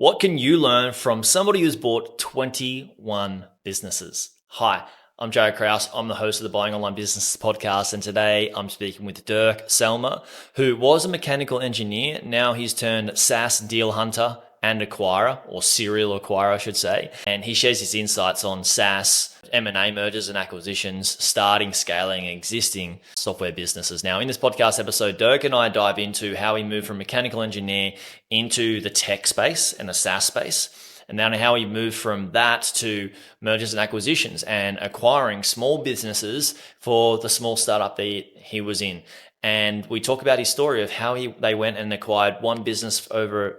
What can you learn from somebody who's bought 21 businesses? Hi, I'm Jaryd Krause. I'm the host of the Buying Online Businesses podcast, and today I'm speaking with Dirk Sahlmer, who was a mechanical engineer. Now he's turned SaaS deal hunter and acquirer, or serial acquirer, I should say. And he shares his insights on SaaS, M&A mergers and acquisitions, starting, scaling existing software businesses. Now, in this podcast episode, Dirk and I dive into how he moved from mechanical engineer into the tech space and the SaaS space, and then how he moved from that to mergers and acquisitions and acquiring small businesses for the small startup that he was in. And we talk about his story of how they went and acquired one business over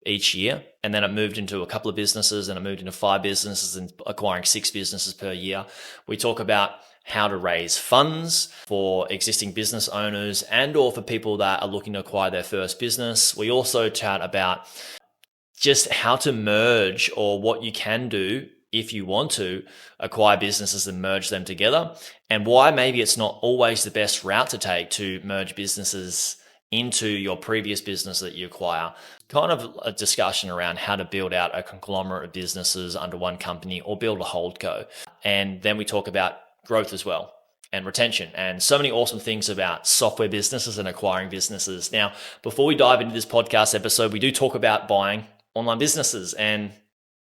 each year, and then it moved into a couple of businesses, and it moved into 5 businesses and acquiring 6 businesses per year. We talk about how to raise funds for existing business owners and or for people that are looking to acquire their first business. We also chat about just how to merge, or what you can do if you want to acquire businesses and merge them together, and why maybe it's not always the best route to take to merge businesses into your previous business that you acquire. Kind of a discussion around how to build out a conglomerate of businesses under one company or build a holdco. And then we talk about growth as well, and retention, and so many awesome things about software businesses and acquiring businesses. Now, before we dive into this podcast episode, we do talk about buying online businesses, and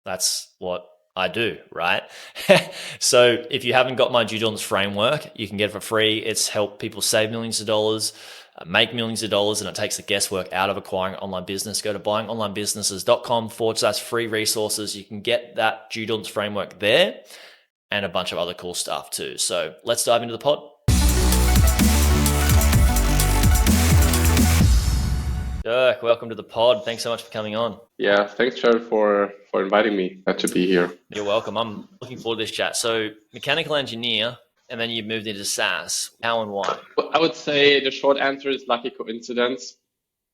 that's what I do, right? So if you haven't got my due diligence framework, you can get it for free. It's helped people save millions of dollars, make millions of dollars, and it takes the guesswork out of acquiring an online business. Go to buyingonlinebusinesses.com/free resources. You can get that due diligence framework there and a bunch of other cool stuff too. So let's dive into the pod. Dirk, welcome to the pod. Thanks so much for coming on. Yeah, thanks, Jaryd, for inviting me. Glad to be here. You're welcome. I'm looking forward to this chat. So, mechanical engineer, and then you moved into SaaS. How and why? Well, I would say the short answer is lucky coincidence.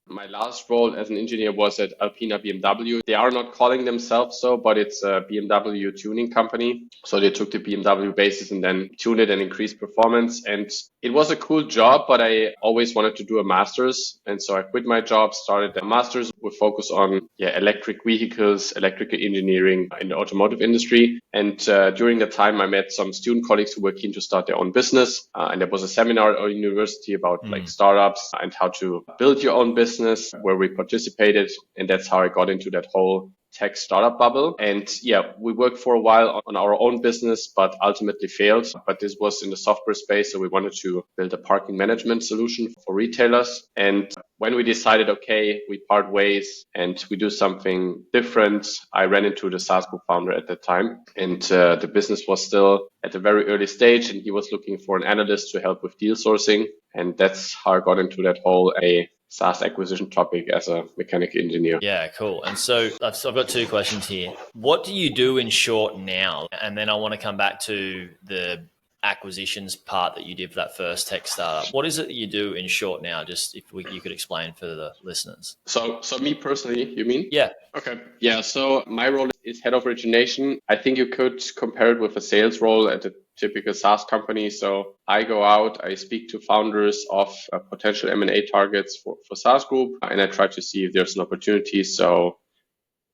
My last role as an engineer was at Alpina BMW. They are not calling themselves so, but it's a BMW tuning company. So they took the BMW basis and then tuned it and increased performance. And it was a cool job, but I always wanted to do a master's. And so I quit my job, started a master's with focus on electric vehicles, electrical engineering in the automotive industry. And during the time, I met some student colleagues who were keen to start their own business. And there was a seminar at our university about like startups and how to build your own business, where we participated. And that's how I got into that whole tech startup bubble. And we worked for a while on our own business, but ultimately failed. But this was in the software space. So we wanted to build a parking management solution for retailers. And when we decided, okay, we part ways and we do something different, I ran into the SaaS Group founder at that time. And the business was still at a very early stage, and he was looking for an analyst to help with deal sourcing. And that's how I got into that whole SaaS acquisition topic as a mechanical engineer. Yeah, cool. And so I've got 2 questions here. What do you do in short now? And then I want to come back to the acquisitions part that you did for that first tech startup. What is it that you do in short now? Just if you could explain for the listeners. So me personally, you mean? Yeah. Okay. Yeah. So my role is head of origination. I think you could compare it with a sales role at a typical SaaS company. So I go out, I speak to founders of potential M&A targets for SaaS Group, and I try to see if there's an opportunity. So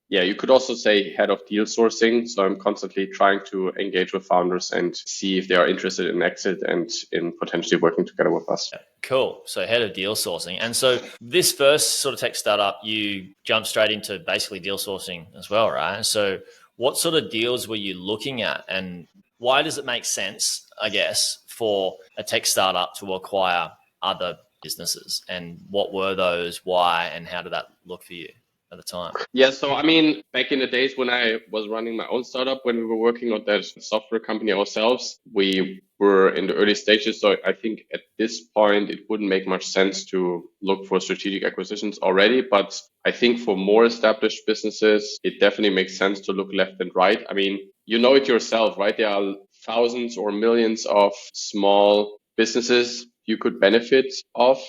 you could also say head of deal sourcing. So I'm constantly trying to engage with founders and see if they are interested in exit and in potentially working together with us. Cool. So head of deal sourcing. And so this first sort of tech startup, you jumped straight into basically deal sourcing as well, right? So what sort of deals were you looking at, and why does it make sense, I guess, for a tech startup to acquire other businesses? And what were those, why, and how did that look for you at the time? Yeah, so I mean, back in the days when I was running my own startup, when we were working on that software company ourselves, we were in the early stages. So I think at this point, it wouldn't make much sense to look for strategic acquisitions already. But I think for more established businesses, it definitely makes sense to look left and right. I mean, you know it yourself, right? There are thousands or millions of small businesses you could benefit of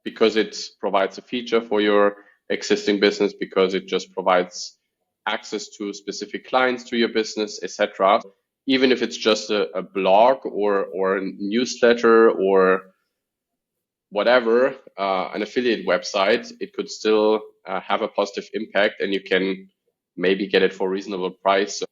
because it provides a feature for your existing business, because it just provides access to specific clients to your business, etc. Even if it's just a blog or a newsletter or whatever, an affiliate website, it could still have a positive impact, and you can maybe get it for a reasonable price. So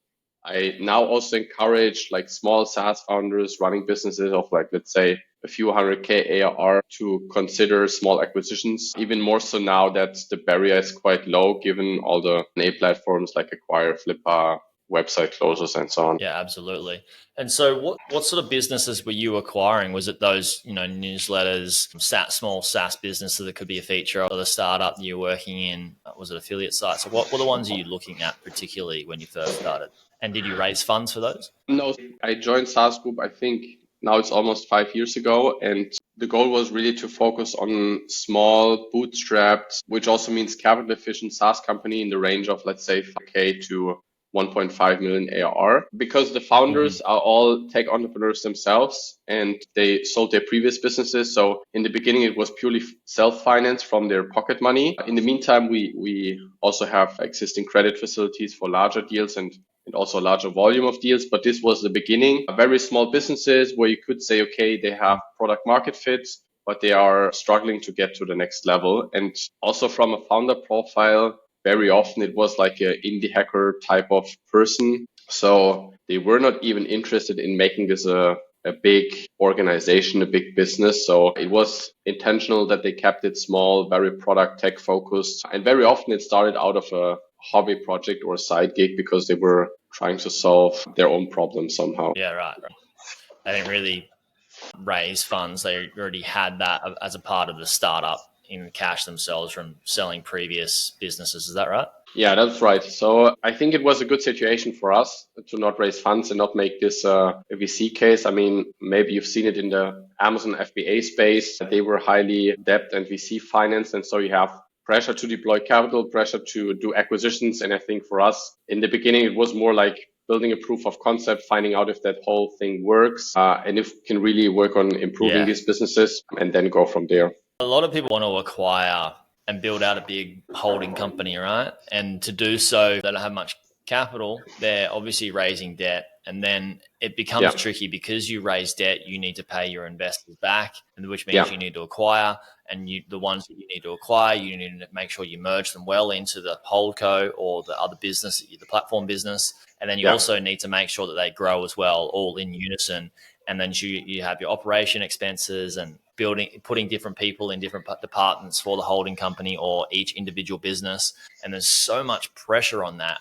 I now also encourage like small SaaS founders running businesses of like, let's say, a few 100K ARR to consider small acquisitions, even more so now that the barrier is quite low given all the M&A platforms like Acquire, Flipper, website closers, and so on. Yeah, absolutely. And so what sort of businesses were you acquiring? Was it those, newsletters, small SaaS businesses that could be a feature of the startup you were working in? Was it affiliate sites? So what were the ones you looking at particularly when you first started? And did you raise funds for those? No, I joined SaaS Group, I think now it's almost 5 years ago. And the goal was really to focus on small, bootstrapped, which also means capital efficient SaaS company in the range of, let's say, 5K to 1.5 million ARR, because the founders are all tech entrepreneurs themselves and they sold their previous businesses. So in the beginning, it was purely self-financed from their pocket money. In the meantime, we also have existing credit facilities for larger deals and also a larger volume of deals. But this was the beginning. Very small businesses where you could say, okay, they have product market fit, but they are struggling to get to the next level. And also from a founder profile, very often it was like an indie hacker type of person. So they were not even interested in making this a big organization, a big business. So it was intentional that they kept it small, very product tech focused. And very often it started out of a hobby project or a side gig because they were trying to solve their own problems somehow. Yeah, right. They didn't really raise funds. They already had that as a part of the startup in cash themselves from selling previous businesses. Is that right? Yeah, that's right. So I think it was a good situation for us to not raise funds and not make this a VC case. I mean, maybe you've seen it in the Amazon FBA space. They were highly debt and VC financed. And so you have pressure to deploy capital, pressure to do acquisitions. And I think for us in the beginning, it was more like building a proof of concept, finding out if that whole thing works, and if we can really work on improving these businesses and then go from there. A lot of people want to acquire and build out a big holding company, right? And to do so, they don't have much capital. They're obviously raising debt. And then it becomes tricky because you raise debt, you need to pay your investors back, and which means you need to acquire. And the ones that you need to acquire, you need to make sure you merge them well into the holdco or the other business, the platform business. And then you also need to make sure that they grow as well, all in unison. And then you have your operation expenses and putting different people in different departments for the holding company or each individual business. And there's so much pressure on that.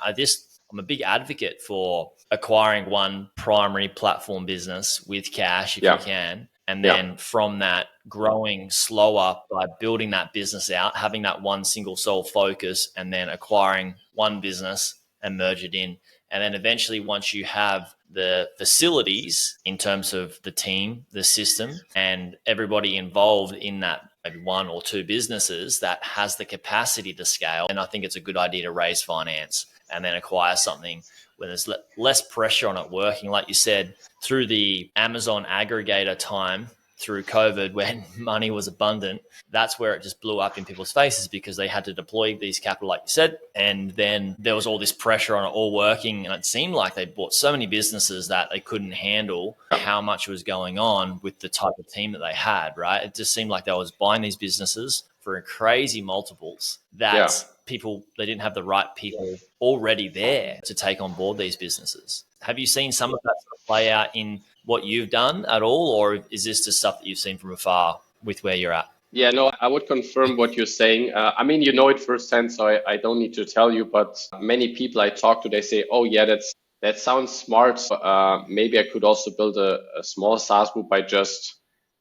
I'm a big advocate for acquiring one primary platform business with cash if you can. And then from that, growing slower by building that business out, having that one single sole focus, and then acquiring one business and merge it in. And then eventually, once you have the facilities in terms of the team, the system, and everybody involved in that, maybe one or two businesses that has the capacity to scale, and I think it's a good idea to raise finance and then acquire something when there's less pressure on it working. Like you said, through the Amazon aggregator time, through COVID, when money was abundant, that's where it just blew up in people's faces because they had to deploy these capital, like you said. And then there was all this pressure on it all working. And it seemed like they bought so many businesses that they couldn't handle how much was going on with the type of team that they had, right? It just seemed like they was buying these businesses for crazy multiples that they didn't have the right people already there to take on board these businesses. Have you seen some of that sort of play out in what you've done at all, or is this just stuff that you've seen from afar with where you're at? Yeah, no, I would confirm what you're saying. I mean, you know it firsthand, so I don't need to tell you, but many people I talk to, they say, oh yeah, that sounds smart. Maybe I could also build a small SaaS group by just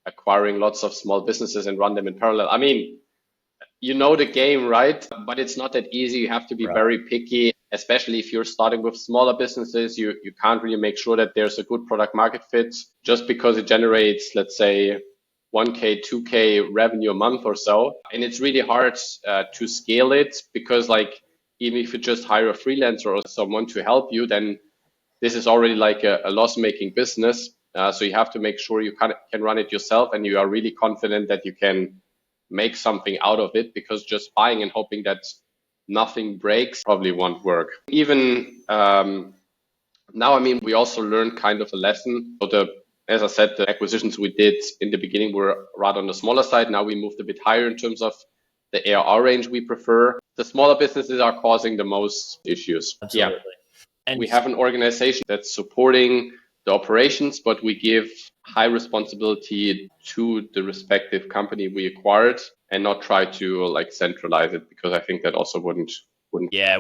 acquiring lots of small businesses and run them in parallel. I mean, you know the game, right? But it's not that easy. You have to be very picky, especially if you're starting with smaller businesses. You can't really make sure that there's a good product market fit just because it generates, let's say, 1K, 2K revenue a month or so. And it's really hard to scale it because like, even if you just hire a freelancer or someone to help you, then this is already like a loss-making business. So you have to make sure you can run it yourself and you are really confident that you can make something out of it, because just buying and hoping that nothing breaks probably won't work. Even now, I mean, we also learned kind of a lesson. So As I said, the acquisitions we did in the beginning were rather on the smaller side. Now we moved a bit higher in terms of the ARR range we prefer. The smaller businesses are causing the most issues. Absolutely. Yeah. And we have an organization that's supporting the operations, but we give high responsibility to the respective company we acquired and not try to like centralize it, because I think that also wouldn't. Yeah,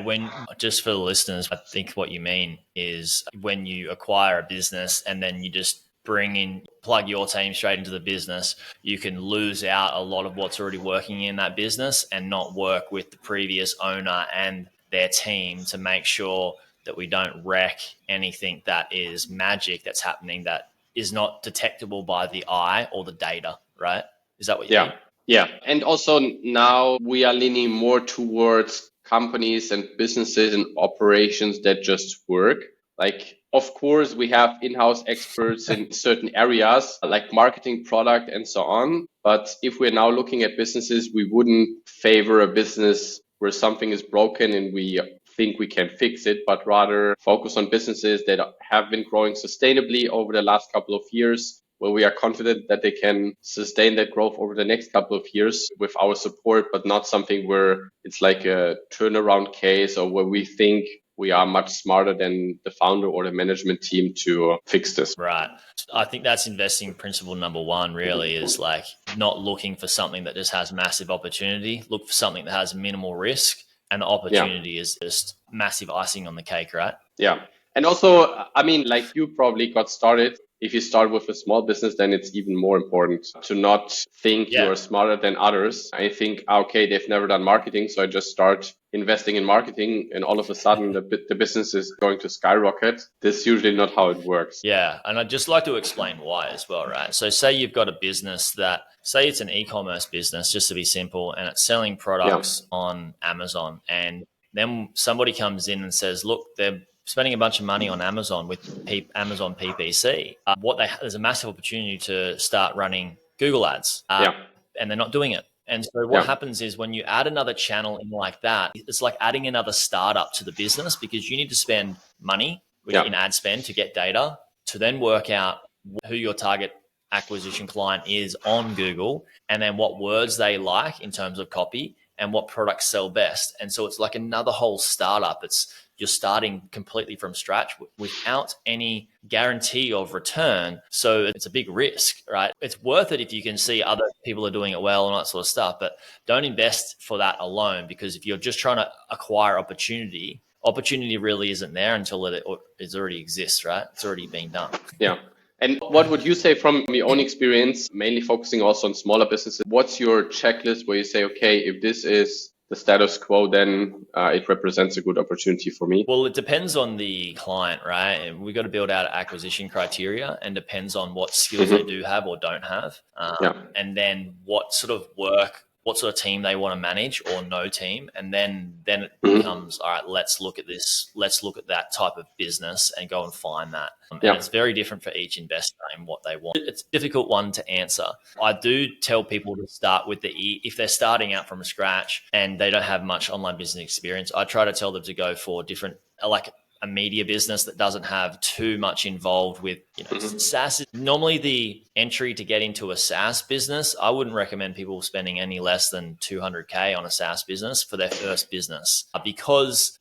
just for the listeners, I think what you mean is when you acquire a business and then you just plug your team straight into the business, you can lose out a lot of what's already working in that business and not work with the previous owner and their team to make sure that we don't wreck anything that is magic that's happening that is not detectable by the eye or the data, right? Is that what you mean? Yeah. And also now we are leaning more towards companies and businesses and operations that just work. Like, of course, we have in-house experts in certain areas like marketing, product, and so on. But if we're now looking at businesses, we wouldn't favor a business where something is broken and we think we can fix it, but rather focus on businesses that have been growing sustainably over the last couple of years, where we are confident that they can sustain that growth over the next couple of years with our support, but not something where it's like a turnaround case or where we think we are much smarter than the founder or the management team to fix this. Right. I think that's investing principle number one, really, is like not looking for something that just has massive opportunity. Look for something that has minimal risk, and the opportunity is just massive icing on the cake, right? Yeah. And also, I mean, like you probably got started. If you start with a small business, then it's even more important to not think you are smarter than others. I think, okay, they've never done marketing, so I just start investing in marketing, and all of a sudden the business is going to skyrocket. This is usually not how it works. Yeah. And I'd just like to explain why as well, right? So say you've got a business say it's an e-commerce business, just to be simple, and it's selling products on Amazon. And then somebody comes in and says, look, they're spending a bunch of money on Amazon with Amazon PPC. There's a massive opportunity to start running Google ads, and they're not doing it. And so what happens is when you add another channel in like that, it's like adding another startup to the business, because you need to spend money in ad spend to get data to then work out who your target acquisition client is on Google, and then what words they like in terms of copy and what products sell best. And so it's like another whole startup. You're starting completely from scratch without any guarantee of return. So it's a big risk, right? It's worth it if you can see other people are doing it well and all that sort of stuff, but don't invest for that alone, because if you're just trying to acquire opportunity really isn't there until it already exists, right? It's already been done. Yeah. And what would you say from your own experience, mainly focusing also on smaller businesses? What's your checklist where you say, okay, if this is the status quo, then it represents a good opportunity for me? Well, it depends on the client, right? And we got to build out acquisition criteria, and depends on what skills they do have or don't have. And then what sort of team they want to manage or no team. And then it becomes, all right, let's look at this. Let's look at that type of business and go and find that. And it's very different for each investor and what they want. It's a difficult one to answer. I do tell people to start with if they're starting out from scratch and they don't have much online business experience, I try to tell them to go for different, like a media business that doesn't have too much involved with, SaaS. Normally the entry to get into a SaaS business, I wouldn't recommend people spending any less than $200K on a SaaS business for their first business, because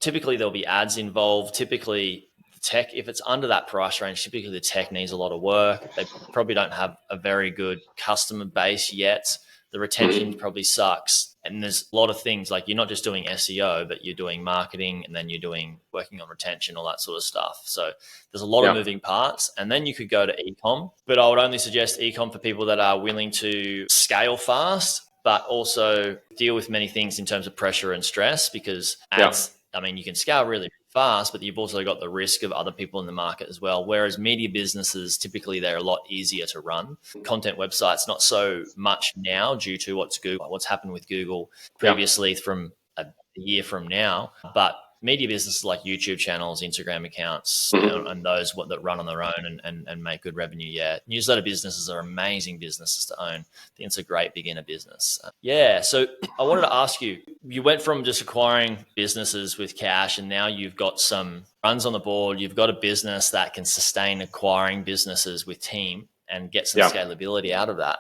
typically there'll be ads involved. Typically tech, if it's under that price range, typically the tech needs a lot of work. They probably don't have a very good customer base yet. The retention probably sucks. And there's a lot of things, like you're not just doing SEO, but you're doing marketing, and then you're working on retention, all that sort of stuff. So there's a lot of moving parts. And then you could go to e-com, but I would only suggest e-com for people that are willing to scale fast, but also deal with many things in terms of pressure and stress, because ads, I mean, you can scale really fast, but you've also got the risk of other people in the market as well. Whereas media businesses, typically they're a lot easier to run. Content websites, not so much now due to what's happened with Google previously from a year from now. But media businesses like YouTube channels, Instagram accounts, and those that run on their own and make good revenue. Yeah, newsletter businesses are amazing businesses to own. I think it's a great beginner business. So I wanted to ask you, you went from just acquiring businesses with cash and now you've got some runs on the board. You've got a business that can sustain acquiring businesses with team and get some scalability out of that.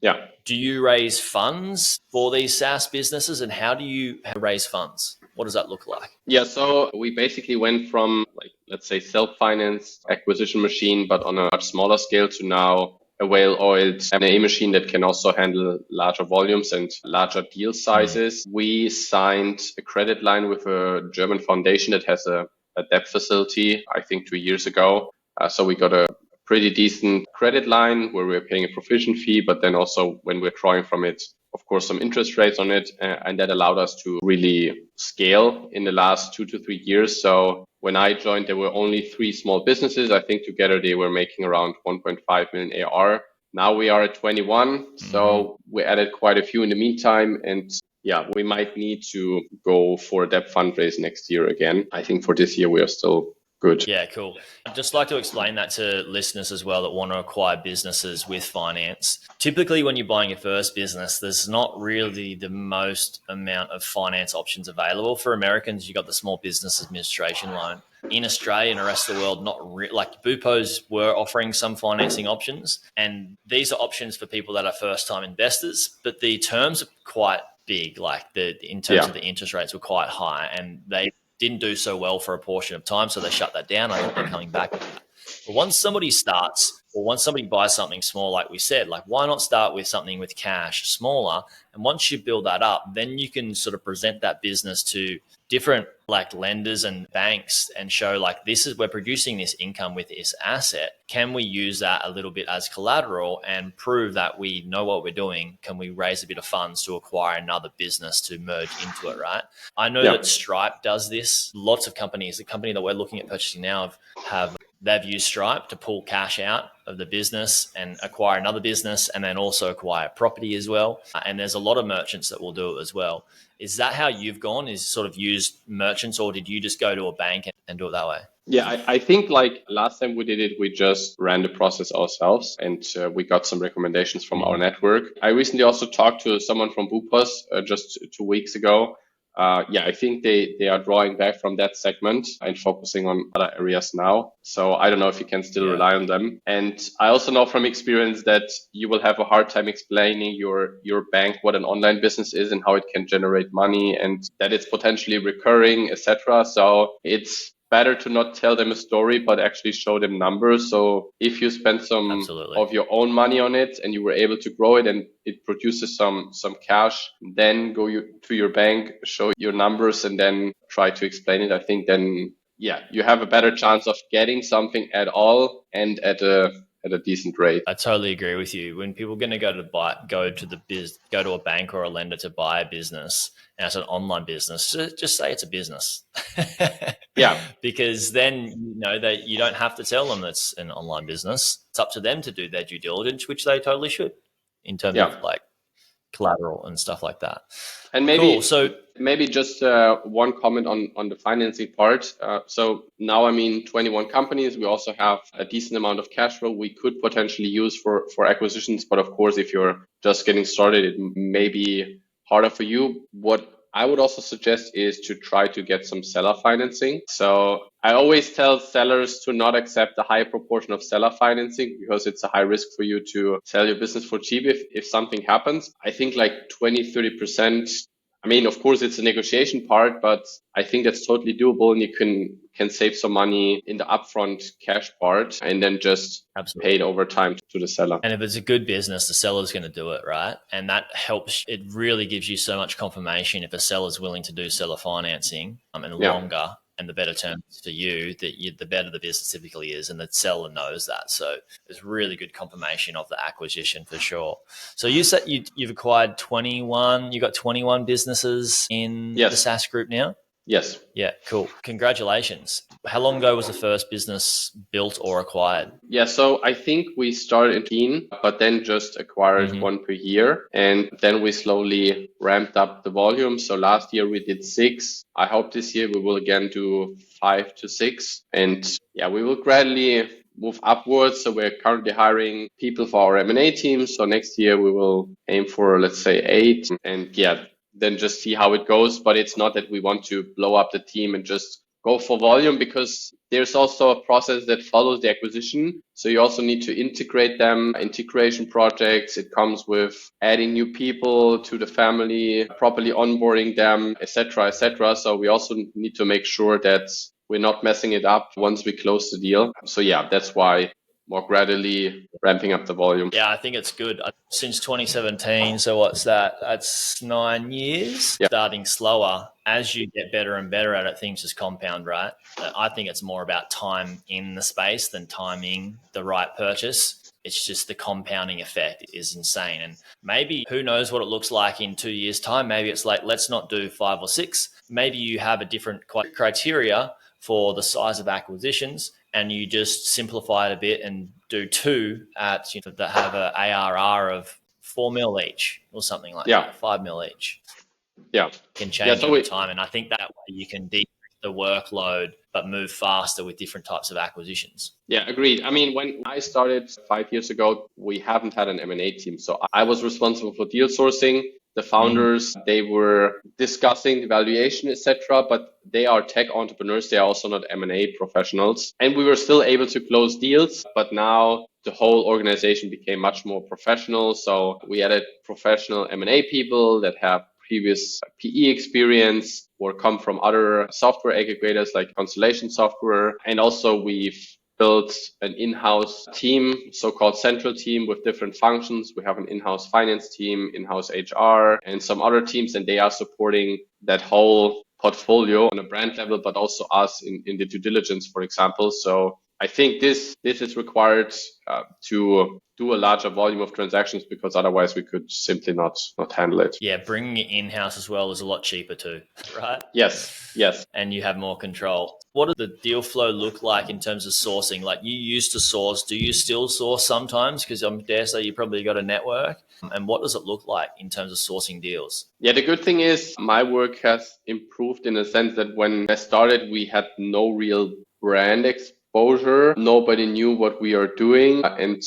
Yeah. Do you raise funds for these SaaS businesses, and how do you raise funds? What does that look like? Yeah, so we basically went from, like, let's say, self-financed acquisition machine, but on a much smaller scale, to now a well-oiled M&A machine that can also handle larger volumes and larger deal sizes. We signed a credit line with a German foundation that has a debt facility, I think 2 years ago. So we got a pretty decent credit line where we're paying a provision fee, but then also when we're drawing from it, of course, some interest rates on it. And that allowed us to really scale in the last 2 to 3 years. So when I joined, there were only 3 small businesses. I think together they were making around 1.5 million AR. Now we are at 21. So we added quite a few in the meantime. And yeah, we might need to go for a debt fundraise next year again. I think for this year, we are still good. Yeah, cool. I'd just like to explain that to listeners as well that want to acquire businesses with finance. Typically, when you're buying your first business, there's not really the most amount of finance options available. For Americans, you got the Small Business Administration loan. In Australia and the rest of the world, like Bupos were offering some financing options. And these are options for people that are first-time investors, but the terms are quite big. Like in terms of the interest rates were quite high, and they didn't do so well for a portion of time, so they shut that down. I think they're coming back with that. But once somebody starts, or once somebody buys something small, like we said, like why not start with something with cash smaller? And once you build that up, then you can sort of present that business to different like lenders and banks and show like, we're producing this income with this asset. Can we use that a little bit as collateral and prove that we know what we're doing? Can we raise a bit of funds to acquire another business to merge into it, right? I know that Stripe does this. Lots of companies, the company that we're looking at purchasing now they've used Stripe to pull cash out of the business and acquire another business, and then also acquire property as well. And there's a lot of merchants that will do it as well. Is that how you've gone, is sort of used merchants, or did you just go to a bank and do it that way? Yeah, I think like last time we did it, we just ran the process ourselves, and we got some recommendations from our network. I recently also talked to someone from Bupos just 2 weeks ago. I think they are drawing back from that segment and focusing on other areas now. So I don't know if you can still rely on them. And I also know from experience that you will have a hard time explaining your bank what an online business is and how it can generate money and that it's potentially recurring, etc. So it's better to not tell them a story, but actually show them numbers. So if you spend some of your own money on it and you were able to grow it and it produces some cash, then go to your bank, show your numbers, and then try to explain it. I think then, you have a better chance of getting something at all and at a decent rate. I totally agree with you. When people are going to go to a bank or a lender to buy a business, and it's an online business, just say it's a business. Because then you know that you don't have to tell them it's an online business. It's up to them to do their due diligence, which they totally should, in terms of like collateral and stuff like that. And maybe just one comment on the financing part. So now, 21 companies. We also have a decent amount of cash flow we could potentially use for acquisitions. But of course, if you're just getting started, it may be harder for you. What I would also suggest is to try to get some seller financing. So I always tell sellers to not accept a high proportion of seller financing because it's a high risk for you to sell your business for cheap if something happens. I think like 20-30%. Of course, it's a negotiation part, but I think that's totally doable, and you can save some money in the upfront cash part and then just pay it over time to the seller. And if it's a good business, the seller's going to do it, right? And that helps. It really gives you so much confirmation if a seller's willing to do seller financing and longer. And the better terms for you, the better the business typically is, and the seller knows that. So it's really good confirmation of the acquisition for sure. So you said you've acquired 21. You got 21 businesses in the SaaS group now. Yes. Yeah, cool. Congratulations. How long ago was the first business built or acquired? Yeah, so I think we started in 15, but then just acquired one per year. And then we slowly ramped up the volume. So last year we did 6. I hope this year we will again do 5 to 6. And yeah, we will gradually move upwards. So we're currently hiring people for our M&A team. So next year we will aim for, let's say, 8. And yeah, then just see how it goes. But it's not that we want to blow up the team and just go for volume, because there's also a process that follows the acquisition. So you also need to integrate them, integration projects. It comes with adding new people to the family, properly onboarding them, etc., etc. So we also need to make sure that we're not messing it up once we close the deal. So yeah, that's why more gradually ramping up the volume. Yeah, I think it's good. Since 2017, so what's that? That's 9 years. Yeah. Starting slower. As you get better and better at it, things just compound, right? I think it's more about time in the space than timing the right purchase. It's just the compounding effect is insane. And maybe who knows what it looks like in 2 years' time. Maybe it's like, let's not do 5 or 6. Maybe you have a different criteria for the size of acquisitions, and you just simplify it a bit and do 2 at that have an ARR of 4 mil each or something like that, 5 mil each. Yeah, can change over time, and I think that way you can decrease the workload but move faster with different types of acquisitions. Yeah, agreed. I mean, when I started 5 years ago, we haven't had an M&A team, so I was responsible for deal sourcing. The founders, they were discussing the valuation, etc., but they are tech entrepreneurs. They are also not M&A professionals. And we were still able to close deals, but now the whole organization became much more professional. So we added professional M&A people that have previous PE experience or come from other software aggregators like Constellation Software. And also we've built an in-house team, so-called central team with different functions. We have an in-house finance team, in-house HR, and some other teams, and they are supporting that whole portfolio on a brand level, but also us in the due diligence, for example. So I think this is required to do a larger volume of transactions, because otherwise we could simply not handle it. Yeah, bringing it in-house as well is a lot cheaper too, right? Yes. And you have more control. What does the deal flow look like in terms of sourcing? Like, you used to source. Do you still source sometimes? Because I dare say you probably got a network. And what does it look like in terms of sourcing deals? Yeah, the good thing is my work has improved in a sense that when I started, we had no real brand exposure. Nobody knew what we are doing. And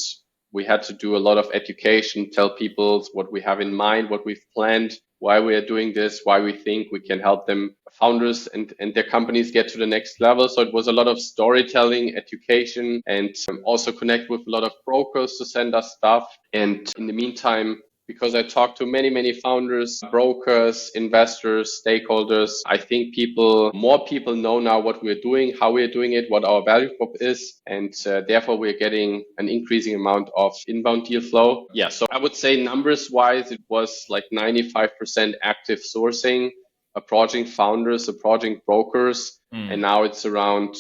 we had to do a lot of education, tell people what we have in mind, what we've planned, why we are doing this, why we think we can help them, founders and their companies, get to the next level. So it was a lot of storytelling, education, and also connect with a lot of brokers to send us stuff. And in the meantime, because I talked to many founders, brokers, investors, stakeholders, I think more people know now what we're doing, how we're doing it, what our value prop is, and therefore we're getting an increasing amount of inbound deal flow. Yeah, so I would say numbers wise, it was like 95% active sourcing, approaching founders, approaching brokers, and now it's around,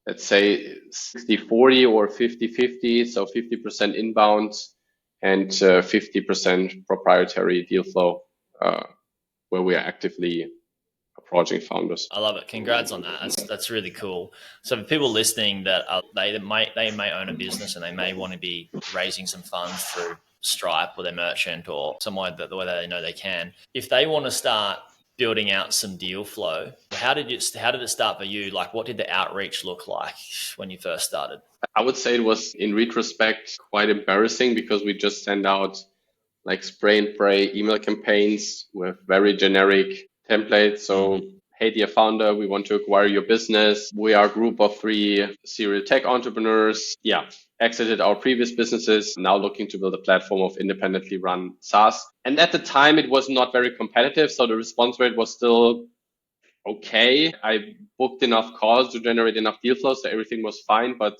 let's say, 60-40 or 50-50, so 50% inbound and 50% proprietary deal flow, where we are actively approaching founders. I love it. Congrats on that. That's really cool. So for people listening that they may own a business and they may want to be raising some funds through Stripe or their merchant or somewhere that the way they know they can, if they want to start building out some deal flow, how did it start for you? Like, what did the outreach look like when you first started? I would say it was, in retrospect, quite embarrassing, because we just send out like spray and pray email campaigns with very generic templates. So, hey, dear founder, we want to acquire your business. We are a group of 3 serial tech entrepreneurs. Yeah, exited our previous businesses, now looking to build a platform of independently run SaaS. And at the time, it was not very competitive, so the response rate was still okay. I booked enough calls to generate enough deal flow, so everything was fine. But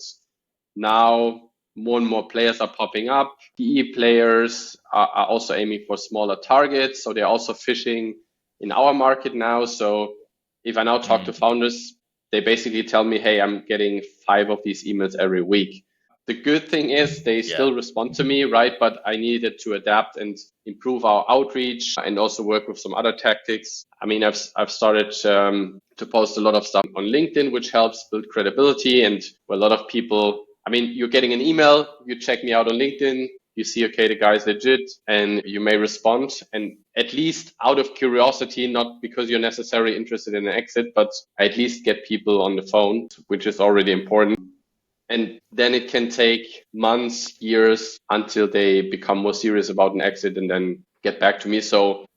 now more and more players are popping up. PE players are also aiming for smaller targets, so they're also fishing in our market now. So if I now talk to founders, they basically tell me, hey, I'm getting 5 of these emails every week. The good thing is they still respond to me, right? But I needed to adapt and improve our outreach and also work with some other tactics. I mean, I've started to post a lot of stuff on LinkedIn, which helps build credibility. And a lot of people, I mean, you're getting an email, you check me out on LinkedIn, you see, okay, the guy's legit, and you may respond. And at least out of curiosity, not because you're necessarily interested in an exit, but at least get people on the phone, which is already important. And then it can take months, years until they become more serious about an exit and then get back to me. So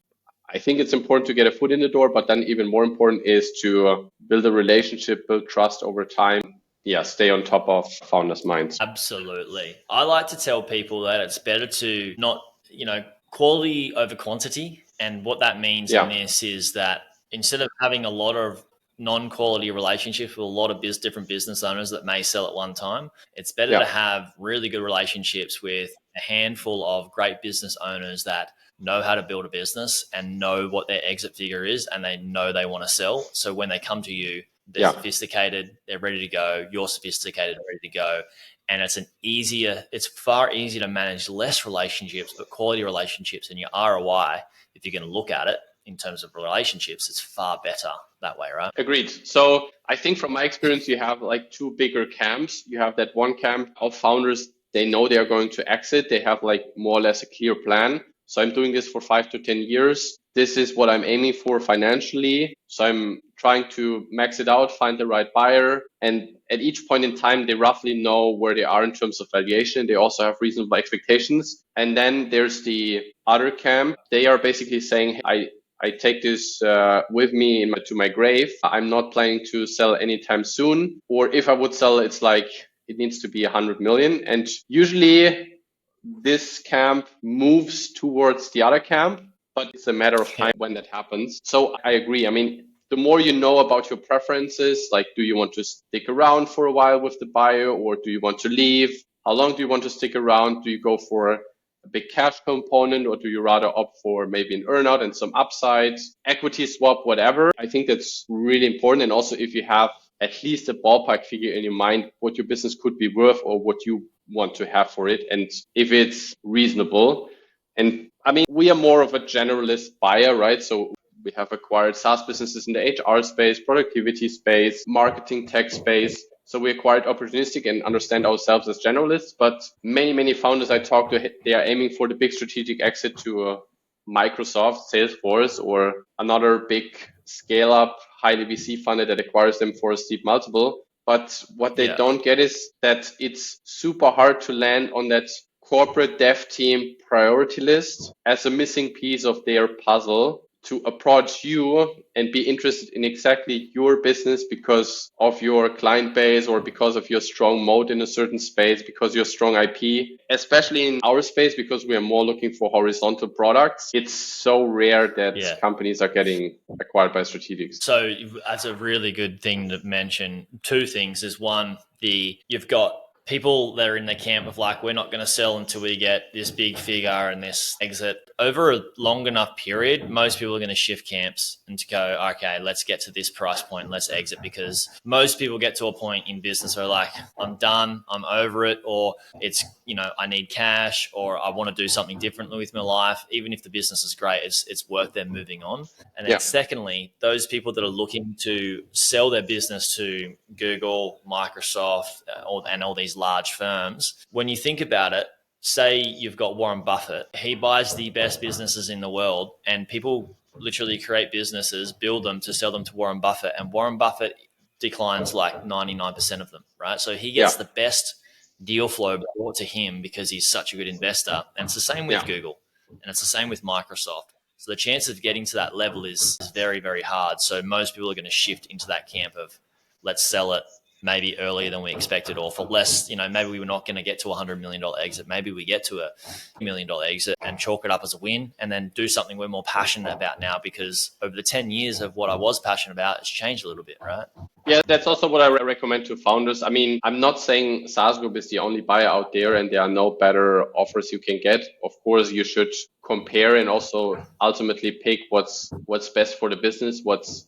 I think it's important to get a foot in the door, but then even more important is to build a relationship, build trust over time. Yeah, stay on top of founders' minds. Absolutely. I like to tell people that it's better to not, quality over quantity. And what that means in this is that instead of having a lot of non-quality relationships with a lot of different business owners that may sell at one time, it's better to have really good relationships with a handful of great business owners that know how to build a business and know what their exit figure is, and they know they want to sell. So when they come to you, they're sophisticated, they're ready to go, you're sophisticated, ready to go. And it's far easier to manage less relationships, but quality relationships, and your ROI, if you're going to look at it in terms of relationships, it's far better that way, right? Agreed. So I think from my experience, you have like two bigger camps. You have that one camp of founders, they know they are going to exit. They have like more or less a clear plan. So I'm doing this for 5 to 10 years. This is what I'm aiming for financially. So I'm trying to max it out, find the right buyer. And at each point in time, they roughly know where they are in terms of valuation. They also have reasonable expectations. And then there's the other camp. They are basically saying, I take this with me to my grave. I'm not planning to sell anytime soon. Or if I would sell, it's like it needs to be 100 million. And usually this camp moves towards the other camp, but it's a matter of time when that happens. So I agree. I mean, the more you know about your preferences, like do you want to stick around for a while with the buyer, or do you want to leave? How long do you want to stick around? Do you go for a big cash component, or do you rather opt for maybe an earnout and some upsides, equity swap, whatever? I think that's really important. And also if you have at least a ballpark figure in your mind, what your business could be worth or what you want to have for it, and if it's reasonable. And I mean, we are more of a generalist buyer, right? So we have acquired SaaS businesses in the HR space, productivity space, marketing tech space. So we acquired opportunistic and understand ourselves as generalists. But many founders I talk to, they are aiming for the big strategic exit to Microsoft, Salesforce, or another big scale up, highly VC funded that acquires them for a steep multiple. But what they don't get is that it's super hard to land on that corporate dev team priority list as a missing piece of their puzzle to approach you and be interested in exactly your business because of your client base or because of your strong moat in a certain space, because you're strong IP, especially in our space, because we are more looking for horizontal products. It's so rare that companies are getting acquired by strategics. So that's a really good thing to mention. Two things is one, you've got people that are in the camp of like, we're not going to sell until we get this big figure and this exit. Over a long enough period, most people are going to shift camps and to go, okay, let's get to this price point, let's exit, because most people get to a point in business where like, I'm done, I'm over it, or it's, I need cash, or I want to do something differently with my life. Even if the business is great, it's worth them moving on. And then secondly, those people that are looking to sell their business to Google, Microsoft, and all these large firms, when you think about it, say you've got Warren Buffett, he buys the best businesses in the world, and people literally create businesses, build them to sell them to Warren Buffett, and Warren Buffett declines like 99% of them, right? So he gets the best deal flow brought to him because he's such a good investor. And it's the same with Google, and it's the same with Microsoft. So the chance of getting to that level is very, very hard. So most people are going to shift into that camp of let's sell it maybe earlier than we expected, or for less, maybe we were not going to get to $100 million exit. Maybe we get to $1 million exit and chalk it up as a win, and then do something we're more passionate about now, because over the 10 years of what I was passionate about, it's changed a little bit, right? Yeah, that's also what I recommend to founders. I mean, I'm not saying SaaS Group is the only buyer out there and there are no better offers you can get. Of course, you should compare and also ultimately pick what's best for the business, what's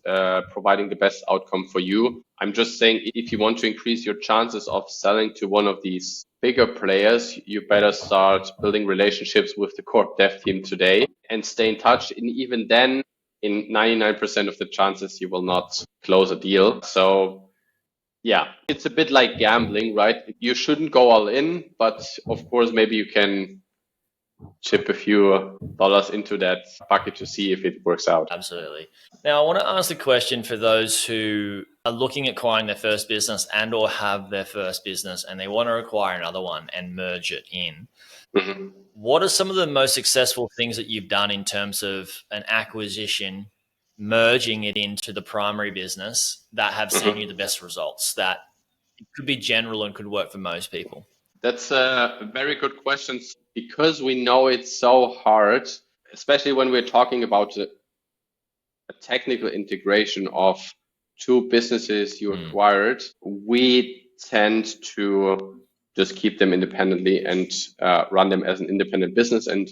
providing the best outcome for you. I'm just saying, if you want to increase your chances of selling to one of these bigger players, you better start building relationships with the core dev team today and stay in touch. And even then, in 99% of the chances, you will not close a deal. So yeah, it's a bit like gambling, right? You shouldn't go all in, but of course, maybe you can chip a few dollars into that bucket to see if it works out. Absolutely. Now, I want to ask the question for those who are looking at acquiring their first business and or have their first business and they want to acquire another one and merge it in. Mm-hmm. What are some of the most successful things that you've done in terms of an acquisition, merging it into the primary business that have seen you the best results, that it could be general and could work for most people? That's a very good question, because we know it's so hard, especially when we're talking about a technical integration of two businesses you acquired. We tend to just keep them independently and run them as an independent business and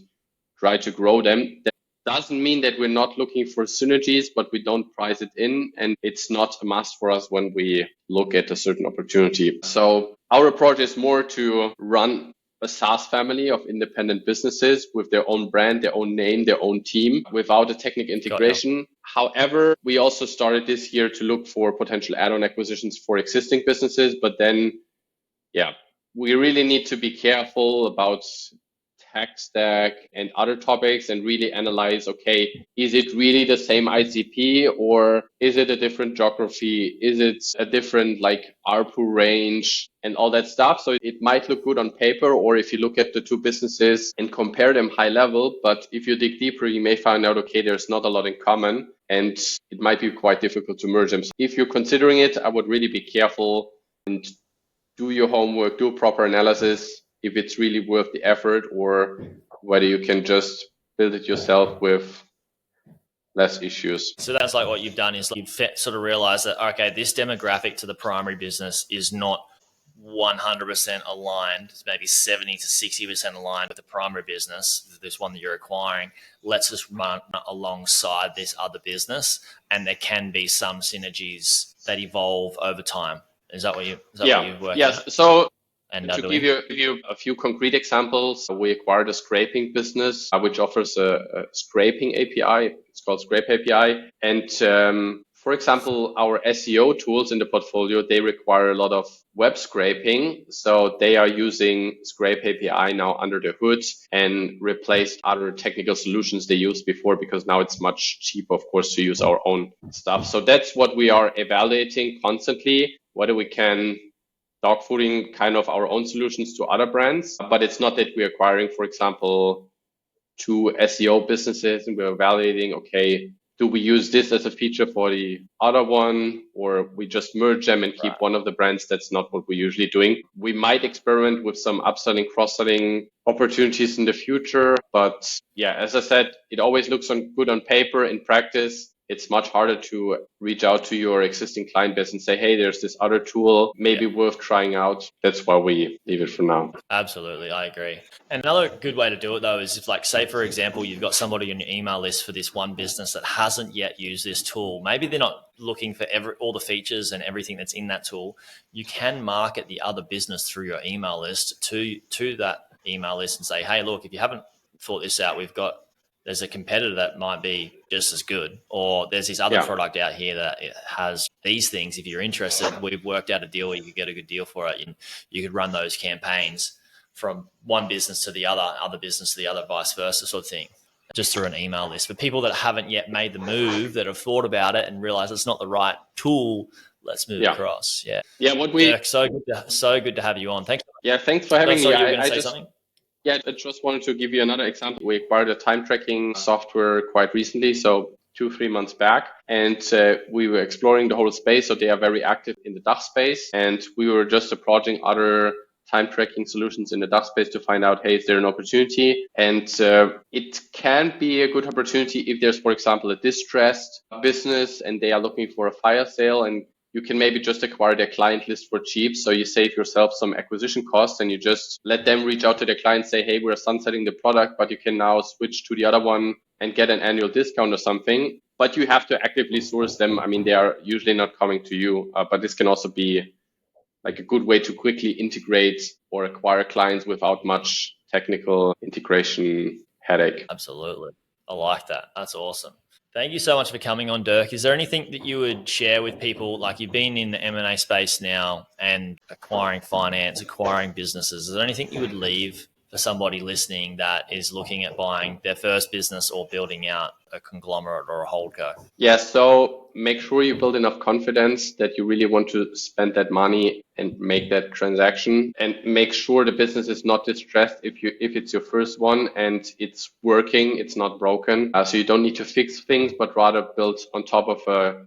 try to grow them. That doesn't mean that we're not looking for synergies, but we don't price it in, and it's not a must for us when we look at a certain opportunity. So our approach is more to run a SaaS family of independent businesses with their own brand, their own name, their own team, without a technical integration. However, we also started this year to look for potential add-on acquisitions for existing businesses, but then, yeah, we really need to be careful about tech stack and other topics and really analyze, okay, is it really the same ICP, or is it a different geography? Is it a different like ARPU range and all that stuff? So it might look good on paper, or if you look at the two businesses and compare them high level, but if you dig deeper, you may find out, okay, there's not a lot in common and it might be quite difficult to merge them. So if you're considering it, I would really be careful and do your homework, do a proper analysis, if it's really worth the effort or whether you can just build it yourself with less issues. So that's like what you've done is you've sort of realized that, okay, this demographic to the primary business is not 100% aligned. It's maybe 70 to 60% aligned with the primary business, this one that you're acquiring. Let's just run alongside this other business, and there can be some synergies that evolve over time. Is that what you work Yes. out? So And to give you a few concrete examples, we acquired a scraping business, which offers a scraping API. It's called Scrape API. And for example, our SEO tools in the portfolio, they require a lot of web scraping. So they are using Scrape API now under the hood and replaced other technical solutions they used before, because now it's much cheaper, of course, to use our own stuff. So that's what we are evaluating constantly, whether we can dogfooding kind of our own solutions to other brands. But it's not that we're acquiring, for example, two SEO businesses and we're evaluating, okay, do we use this as a feature for the other one, or we just merge them and keep one of the brands? That's not what we're usually doing. We might experiment with some upselling, cross-selling opportunities in the future. But yeah, as I said, it always looks good on paper. In practice, it's much harder to reach out to your existing client base and say, hey, there's this other tool, maybe worth trying out. That's why we leave it for now. Absolutely, I agree. And another good way to do it, though, is if, like, say, for example, you've got somebody on your email list for this one business that hasn't yet used this tool. Maybe they're not looking for all the features and everything that's in that tool. You can market the other business through your email list to that email list and say, hey, look, if you haven't thought this out, there's a competitor that might be just as good, or there's this other product out here that has these things. If you're interested, we've worked out a deal where you could get a good deal for it. And you could run those campaigns from one business to the other business to the other, vice versa, sort of thing, just through an email list. For people that haven't yet made the move, that have thought about it and realize it's not the right tool, let's move across. Dirk, so good to have you on. Thanks. Yeah, thanks for having me. You were going to say something? Yeah, I just wanted to give you another example. We acquired a time tracking software quite recently, so 2-3 months back, and we were exploring the whole space. So they are very active in the DACH space, and we were just approaching other time tracking solutions in the DACH space to find out, hey, is there an opportunity? And it can be a good opportunity if there's, for example, a distressed business and they are looking for a fire sale, and you can maybe just acquire their client list for cheap. So you save yourself some acquisition costs and you just let them reach out to their client, say, hey, we're sunsetting the product, but you can now switch to the other one and get an annual discount or something. but you have to actively source them. I mean, they are usually not coming to you, but this can also be like a good way to quickly integrate or acquire clients without much technical integration headache. Absolutely. I like that. That's awesome. Thank you so much for coming on, Dirk. Is there anything that you would share with people? Like, you've been in the M&A space now and acquiring finance, acquiring businesses. Is there anything you would leave for somebody listening that is looking at buying their first business or building out a conglomerate or a holdco? Yeah, so make sure you build enough confidence that you really want to spend that money and make that transaction, and make sure the business is not distressed if it's your first one and it's working, it's not broken. So you don't need to fix things, but rather build on top of a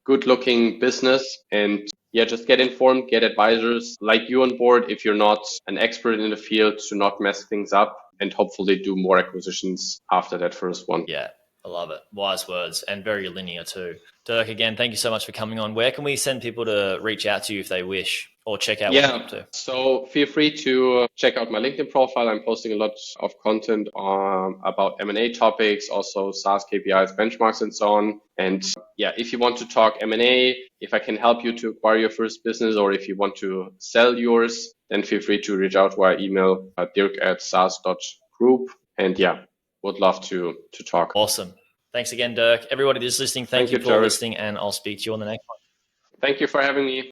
good looking business. And just get informed, get advisors like you on board if you're not an expert in the field, to not mess things up, and hopefully do more acquisitions after that first one. Yeah, I love it. Wise words, and very linear too. Dirk, again, thank you so much for coming on. Where can we send people to reach out to you if they wish, or check out what you're up to? So feel free to check out my LinkedIn profile. I'm posting a lot of content about M&A topics, also SaaS KPIs, benchmarks, and so on. And if you want to talk M&A, if I can help you to acquire your first business, or if you want to sell yours, then feel free to reach out via email at dirk@saas.group. And would love to talk. Awesome. Thanks again, Dirk. Everybody that's listening, thank you for Jaryd. listening, and I'll speak to you on the next one. Thank you for having me.